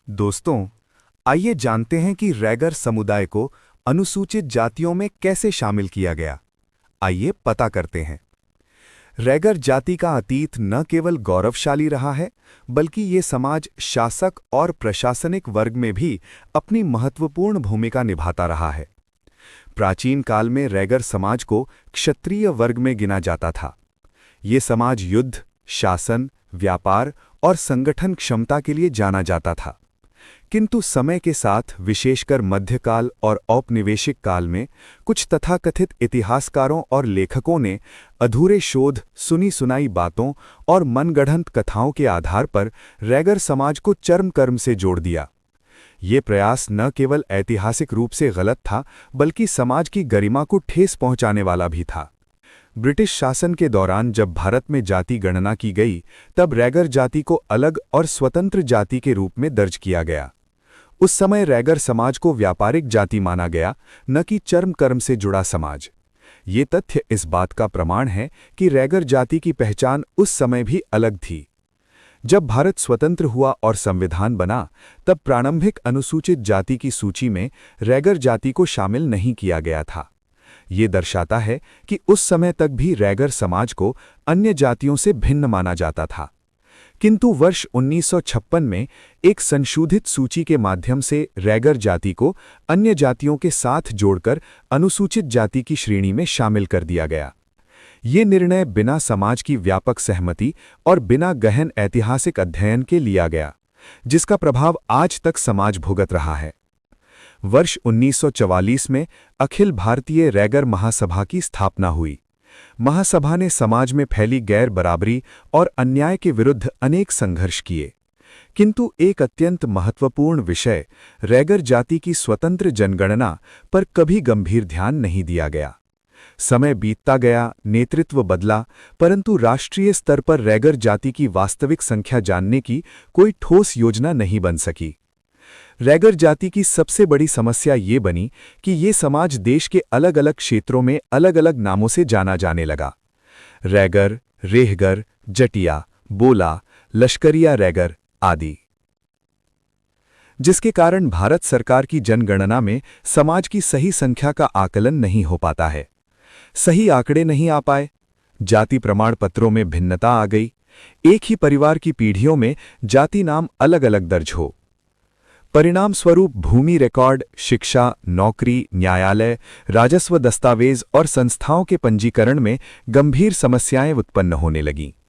दोस्तों, आइए जानते हैं कि रैगर समुदाय को अनुसूचित जातियों में कैसे शामिल किया गया। आइए पता करते हैं। रैगर जाति का अतीत न केवल गौरवशाली रहा है, बल्कि ये समाज शासक और प्रशासनिक वर्ग में भी अपनी महत्वपूर्ण भूमिका निभाता रहा है। प्राचीन काल में रैगर समाज को क्षत्रिय वर्ग में गिना जाता था। ये समाज युद्ध, शासन, व्यापार और संगठन क्षमता के लिए जाना जाता था। किंतु समय के साथ, विशेषकर मध्यकाल और औपनिवेशिक काल में, कुछ तथाकथित इतिहासकारों और लेखकों ने अधूरे शोध, सुनी सुनाई बातों और मनगढ़ंत कथाओं के आधार पर रैगर समाज को चरम कर्म से जोड़ दिया। ये प्रयास न केवल ऐतिहासिक रूप से गलत था, बल्कि समाज की गरिमा को ठेस पहुंचाने वाला भी था। ब्रिटिश शासन के दौरान जब भारत में जाति गणना की गई, तब रैगर जाति को अलग और स्वतंत्र जाति के रूप में दर्ज किया गया। उस समय रैगर समाज को व्यापारिक जाति माना गया, न कि चरम कर्म से जुड़ा समाज। ये तथ्य इस बात का प्रमाण है कि रैगर जाति की पहचान उस समय भी अलग थी। जब भारत स्वतंत्र हुआ और संविधान बना, तब प्रारंभिक अनुसूचित जाति की सूची में रैगर जाति को शामिल नहीं किया गया था। ये दर्शाता है कि उस समय तक भी रैगर समाज को अन्य जातियों से भिन्न माना जाता था। किंतु वर्ष 1956 में एक संशोधित सूची के माध्यम से रैगर जाति को अन्य जातियों के साथ जोड़कर अनुसूचित जाति की श्रेणी में शामिल कर दिया गया। ये निर्णय बिना समाज की व्यापक सहमति और बिना गहन ऐतिहासिक अध्ययन के लिया गया, जिसका प्रभाव आज तक समाज भुगत रहा है। वर्ष 1944 में अखिल भारतीय रैगर महासभा की स्थापना हुई। महासभा ने समाज में फैली गैर बराबरी और अन्याय के विरुद्ध अनेक संघर्ष किए। किंतु एक अत्यंत महत्वपूर्ण विषय, रैगर जाति की स्वतंत्र जनगणना पर कभी गंभीर ध्यान नहीं दिया गया। समय बीतता गया, नेतृत्व बदला, परंतु राष्ट्रीय स्तर पर रैगर जाति की वास्तविक संख्या जानने की कोई ठोस योजना नहीं बन सकी। रैगर जाति की सबसे बड़ी समस्या ये बनी कि ये समाज देश के अलग अलग क्षेत्रों में अलग अलग नामों से जाना जाने लगा। रैगर, रेहगर, जटिया, बोला, लश्करिया रैगर आदि, जिसके कारण भारत सरकार की जनगणना में समाज की सही संख्या का आकलन नहीं हो पाता है। सही आंकड़े नहीं आ पाए, जाति प्रमाण पत्रों में भिन्नता आ गई, एक ही परिवार की पीढ़ियों में जाति नाम अलग अलग दर्ज हो। परिणाम स्वरूप भूमि रिकॉर्ड, शिक्षा, नौकरी, न्यायालय, राजस्व दस्तावेज और संस्थाओं के पंजीकरण में गंभीर समस्याएं उत्पन्न होने लगीं।